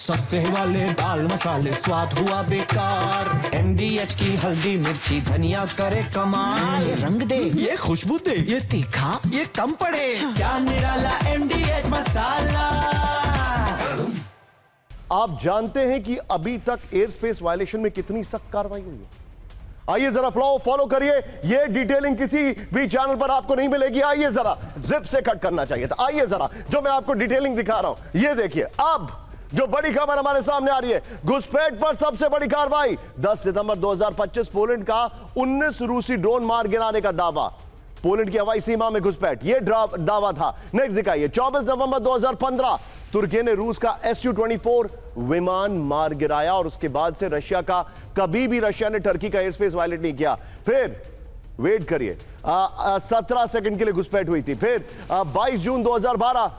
सस्ते वाले दाल मसाले स्वाद हुआ बेकार। MDH की हल्दी मिर्ची धनिया करे कमाल। ये रंग दे, ये खुशबू दे, ये तीखा, ये कम पड़े। क्या निराला MDH मसाला। आप जानते हैं कि अभी तक एयर स्पेस वायलेशन में कितनी सख्त कार्रवाई हुई है? आइए जरा फ्लो फॉलो करिए। ये डिटेलिंग किसी भी चैनल पर आपको नहीं मिलेगी। आइए जरा, जिप से कट करना चाहिए था। आइए जरा, जो मैं आपको डिटेलिंग दिखा रहा हूं, ये देखिए। अब जो बड़ी खबर हमारे सामने आ रही है, घुसपैठ पर सबसे बड़ी कार्रवाई। 10 सितंबर 2025 पोलैंड का 19 रूसी ड्रोन मार गिराने का दावा। पोलैंड की हवाई सीमा में घुसपैठ, यह दावा था। नेक्स्ट दिखाइए। 24 नवंबर 2015 तुर्की ने रूस का Su-24 विमान मार गिराया और उसके बाद से रशिया का कभी भी रशिया ने टर्की का एयर स्पेस वायलेट नहीं किया। फिर वेट करिए, 17 सेकंड के लिए घुसपैठ हुई थी। फिर 22 जून 2012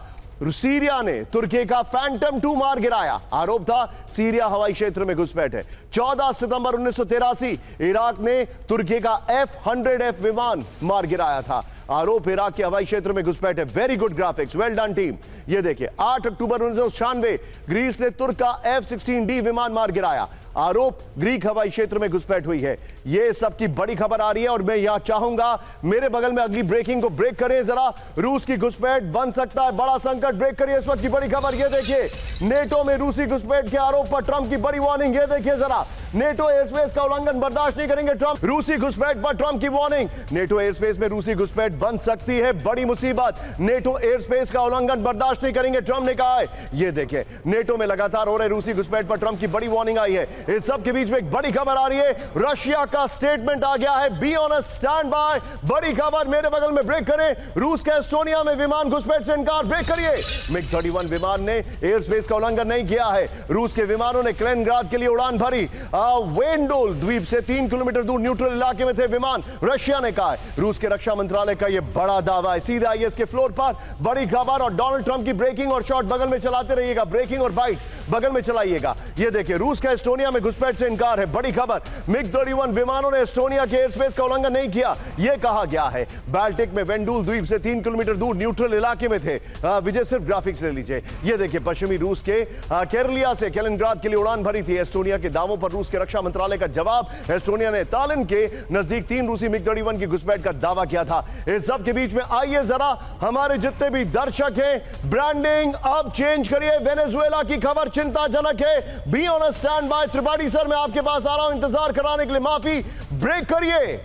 सीरिया ने तुर्की का फैंटम 2 मार गिराया। आरोप था सीरिया हवाई क्षेत्र में घुसपैठ है। 14 सितंबर 1983 इराक ने तुर्की का F-100F विमान मार गिराया था। आरोप इराक के हवाई क्षेत्र में घुसपैठ है। Very good graphics, well done team. ये देखिए, 8 अक्टूबर 1996 ग्रीस ने तुर्क का F-16D विमान मार गिराया। आरोप ग्रीक हवाई क्षेत्र में घुसपैठ हुई है। ये सबकी बड़ी खबर आ रही है और मैं यहां चाहूंगा मेरे बगल में अगली ब्रेकिंग को ब्रेक करें जरा। रूस की घुसपैठ बन सकता है बड़ा संकट। ब्रेक करिए इस वक्त की बड़ी खबर। ये देखिए, नेटो में रूसी घुसपैठ के आरोप पर ट्रंप की बड़ी वार्निंग। ये देखिए जरा, नेटो एयरस्पेस का उल्लंघन बर्दाश्त नहीं करेंगे ट्रंप। रूसी घुसपैठ पर ट्रंप की वार्निंग। नेटो एयरस्पेस में रूसी घुसपैठ बन सकती है बड़ी मुसीबत। नेटो एयरस्पेस का उल्लंघन बर्दाश्त नहीं करेंगे, ट्रंप ने कहा है। ये देखिए, नेटो में लगातार हो रहे रूसी घुसपैठ पर ट्रंप की बड़ी वार्निंग आई है। इस सब के बीच में एक बड़ी खबर आ रही है। रशिया का स्टेटमेंट आ गया है। Be on a stand by. बड़ी खबर मेरे बगल में। ब्रेक करें। रूस के एस्टोनिया में विमान घुसपैठ से इनकार। ब्रेक करिए। MiG-31 विमान ने एयर स्पेस का उल्लंघन नहीं किया है। रूस के विमानों ने कैलिनिनग्राड के लिए उड़ान भरी। वेंडोल द्वीप से 3 किलोमीटर दूर न्यूट्रल इलाके में थे विमान, रशिया ने कहा है। रूस के रक्षा मंत्रालय का यह बड़ा दावा है। सीधे आइए इसके फ्लोर पर। बड़ी खबर और डोनाल्ड ट्रंप की ब्रेकिंग और शॉट बगल में चलाते रहिएगा। ब्रेकिंग और बाइट बगल में चलाइएगा। यह देखिए, रूस का एस्टोनिया में घुसपैठ से इनकार है। बड़ी खबर, MiG-31 विमानों ने एस्टोनिया के एयर स्पेस का उल्लंघन नहीं किया, यह कहा गया है। बाल्टिक में वेंडुल द्वीप से 3 किलोमीटर दूर न्यूट्रल इलाके में थे। विजय सिर्फ ग्राफिक्स ले लीजिए। यह देखिए, पश्चिमी रूस के केरलिया से कैलिनिनग्राड के लिए उड़ान भरी थी। एस्टोनिया के दावों पर रूस के रक्षा मंत्रालय का जवाब। एस्टोनिया ने तालिन के नजदीक 3 रूसी MiG-31 की घुसपैठ का दावा किया था। इस सब के बीच में आइए जरा, हमारे जितने भी दर्शक हैं, ब्रांडिंग अब चेंज करिए। वेनेजुएला की खबर चिंताजनक है। Be on a stand by. Tripathi sir, मैं आपके पास आ रहा हूं, इंतजार कराने के लिए माफी। ब्रेक करिए।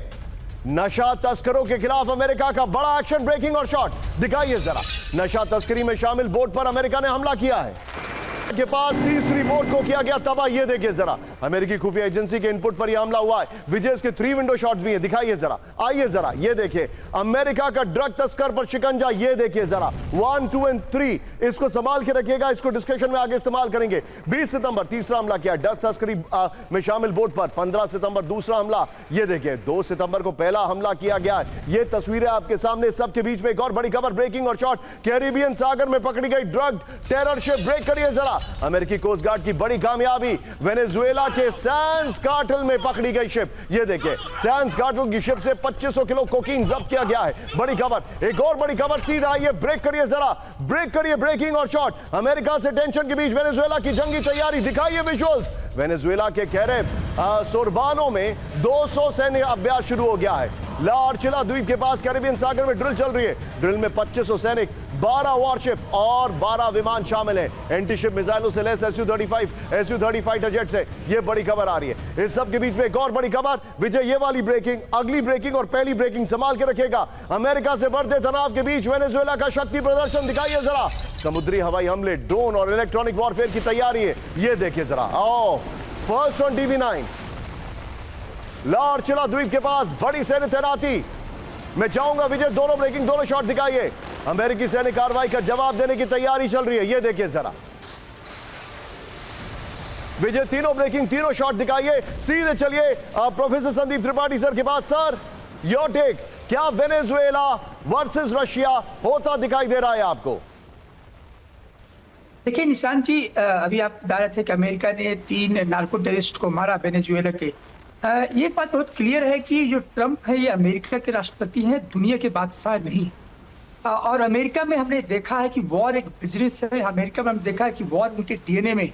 नशा तस्करों के खिलाफ अमेरिका का बड़ा एक्शन। ब्रेकिंग और शॉट दिखाइए जरा। नशा तस्करी में शामिल बोट पर अमेरिका ने हमला किया है। के पास तीसरी बोट को किया गया तबाह। ये देखिए जरा, अमेरिकी खुफिया एजेंसी के इनपुट पर यह हमला हुआ है। विजय के 3 विंडो शॉट्स भी हैं, दिखाइए जरा। आइए जरा, ये देखिए, अमेरिका का ड्रग तस्कर पर शिकंजा। ये देखिए जरा, 1, 2 और 3। इसको संभाल के रखिएगा, इसको डिस्कशन में आगे इस्तेमाल करेंगे। 20 सितंबर तीसरा हमला किया ड्रग तस्करी में शामिल बोट पर। 15 सितंबर दूसरा हमला। ये देखिए, 2 सितंबर को पहला हमला किया गया है। ये तस्वीरें आपके सामने। सबके बीच में एक और बड़ी खबर, ब्रेकिंग और शॉट। कैरिबियन सागर में पकड़ी गई ड्रग टेरर शिप। ब्रेक करिए जरा। अमेरिकी कोस्ट गार्ड की बड़ी कामयाबी। वेनेजुएला के सैंस कार्टेल में पकड़ी गई शिप। ये देखिए, सैंस कार्टेल की शिप से 2500 किलो कोकीन जब्त किया गया है। बड़ी खबर। एक और बड़ी खबर सीधा आइए। ब्रेक करिए जरा। ब्रेक करिए। ब्रेकिंग और शॉट। अमेरिका से टेंशन के बीच वेनेजुएला की जंगी तैयारी। दिखाइए विजुअल्स। वेनेजुएला के कैरेब सोरबानो में 200 सैन्य अभ्यास शुरू हो गया है। ला आर्चिला द्वीप के पास कैरिबियन सागर में ड्रिल चल रही है। ड्रिल में 2500 सैनिक, 12 वॉरशिप और 12 विमान शामिल हैं। एंटी शिप मिसाइलों से लैस Su-30 फाइटर जेट से। यह बड़ी खबर आ रही है। इस सब के बीच में एक और बड़ी खबर। विजय, ये वाली ब्रेकिंग, अगली ब्रेकिंग और पहली ब्रेकिंग संभाल के रखेगा। अमेरिका से बढ़ते तनाव के बीच वेनेजुएला का शक्ति प्रदर्शन। दिखाइए जरा। समुद्री हवाई हमले, ड्रोन और इलेक्ट्रॉनिक वॉरफेयर की तैयारी है। यह देखिए जरा। फर्स्ट ऑन TV9, ला आर्चिला द्वीप के पास बड़ी सैन्य तैनाती। मैं चाहूंगा विजय, दोनों ब्रेकिंग, दोनों शॉट दिखाइए। अमेरिकी सैन्य कार्रवाई का जवाब देने की तैयारी चल रही है। यह देखिए जरा विजय, तीनों ब्रेकिंग, तीनों शॉट दिखाइए। सीधे चलिए प्रोफेसर संदीप त्रिपाठी सर के पास। Sir, your take. क्या वेनेजुएला वर्सेस रशिया होता दिखाई दे रहा है आपको? देखिए निशांत जी, अभी आप बता रहे थे कि अमेरिका ने 3 नार्को टेररिस्ट को मारा वेनेजुएला के। ये बात बहुत क्लियर है कि जो ट्रंप है ये अमेरिका के राष्ट्रपति हैं, दुनिया के बादशाह नहीं। और अमेरिका में हमने देखा है कि वॉर एक बिजनेस है। अमेरिका में हमने देखा है कि वॉर उनके DNA में।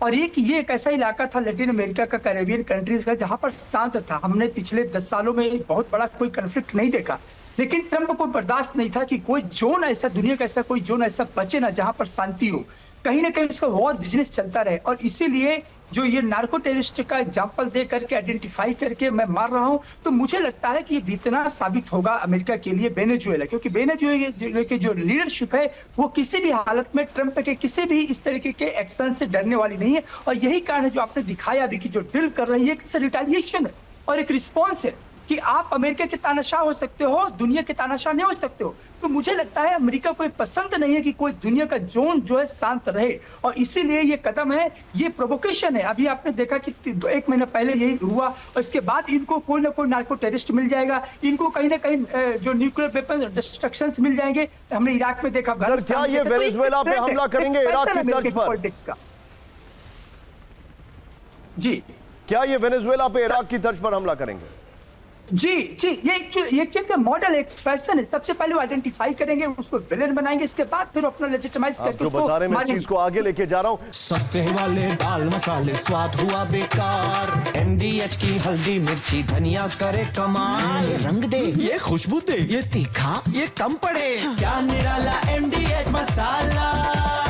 और ये एक ऐसा इलाका था लैटिन अमेरिका का, कैरेबियन कंट्रीज का, जहां पर शांत था। हमने पिछले 10 सालों में बहुत बड़ा कोई कन्फ्लिक्ट नहीं देखा, लेकिन ट्रंप को बर्दाश्त नहीं था कि कोई जोन ऐसा, दुनिया का ऐसा कोई जोन ऐसा बचे ना जहां पर शांति हो, कहीं ना कहीं उसका वॉर बिजनेस चलता रहे। और इसीलिए जो ये नार्को टेररिस्ट का एग्जाम्पल दे करके, आइडेंटिफाई करके मैं मार रहा हूं, तो मुझे लगता है कि ये भीतना साबित होगा अमेरिका के लिए वेनेजुएला, क्योंकि वेनेजुएला की जो लीडरशिप है वो किसी भी हालत में ट्रंप के किसी भी इस तरीके के एक्शन से डरने वाली नहीं है। और यही कारण है जो आपने दिखाया अभी कि जो डील कर रही है कि रिटेलिएशन है और एक रिस्पॉन्स है कि आप अमेरिका के तानाशाह हो सकते हो, दुनिया के तानाशाह नहीं हो सकते हो। तो मुझे लगता है अमेरिका को पसंद नहीं है कि कोई दुनिया का जोन जो है शांत रहे, और इसीलिए ये कदम है, ये प्रोवोकेशन है। अभी आपने देखा कि 1 महीना पहले यही हुआ, और इसके बाद इनको कोई ना कोई नार्को टेररिस्ट मिल जाएगा, इनको कहीं ना कहीं जो न्यूक्लियर वेपन डिस्ट्रक्शंस मिल जाएंगे। हमने इराक में देखा। सर, क्या ये वेनेजुएला पे हमला करेंगे इराक की तर्ज पर? पॉलिटिक्स का जी, क्या ये वेनेजुएला पे इराक की तर्ज पर हमला करेंगे? जी जी, ये एक चीज का मॉडल, एक फैशन है। सबसे पहले वो आइडेंटिफाई करेंगे, उसको विलेन बनाएंगे, इसके बाद फिर अपना लेजिटिमाइज आप करके जो बता रहे हैं, मैं इस चीज को आगे लेके जा रहा हूं। सस्ते वाले दाल मसाले स्वाद हुआ बेकार, MDH की हल्दी मिर्ची धनिया करे कमाल। ये रंग दे, ये खुशबू दे, ये तीखा, ये कम पड़े, क्या निराला MDH मसाला।